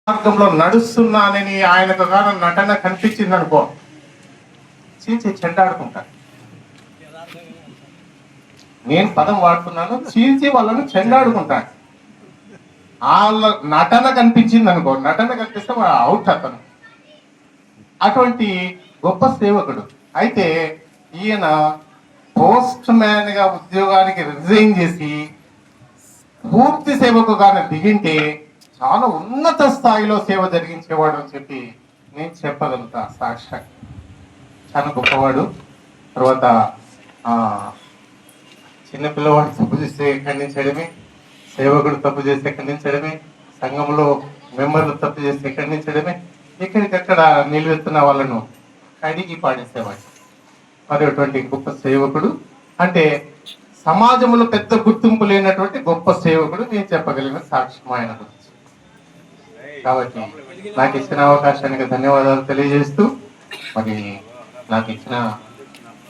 మార్గంలో నడుస్తున్నానని ఆయనకు గాన నటన కనిపించింది అనుకో, చీచి చెండాడుకుంటా. నేను పదం వాడుతున్నాను, చీల్చి వాళ్ళను చెండాడుకుంటాను. వాళ్ళ నటన కనిపించింది అనుకో, నటన కనిపిస్తే అవుట్ అతను. అటువంటి గొప్ప సేవకుడు. అయితే ఈయన పోస్ట్ మ్యాన్ గా ఉద్యోగానికి రిజైన్ చేసి పూర్తి సేవకుగానే దిగింటే చాలా ఉన్నత స్థాయిలో సేవ జరిగించేవాడు అని చెప్పి నేను చెప్పగలుగుతా సాక్షాత్. చాలా గొప్పవాడు. తర్వాత చిన్నపిల్లవాడు తప్పు చేస్తే ఖండించడమే, సేవకుడు తప్పు చేస్తే ఖండించడమే, సంఘంలో మెంబర్లు తప్పు చేస్తే ఖండించడమే, ఎక్కడికక్కడ నిలువెత్తున్న వాళ్ళను కడిగి పాడేసేవాడు. మరి అటువంటి గొప్ప సేవకుడు అంటే సమాజంలో పెద్ద గుర్తింపు లేనటువంటి గొప్ప సేవకుడు నేను చెప్పగలిగిన సాక్ష్యం ఆయన గురించి. కాబట్టి నాకు ఇచ్చిన అవకాశానికి ధన్యవాదాలు తెలియజేస్తూ, మరి నాకు ఇచ్చిన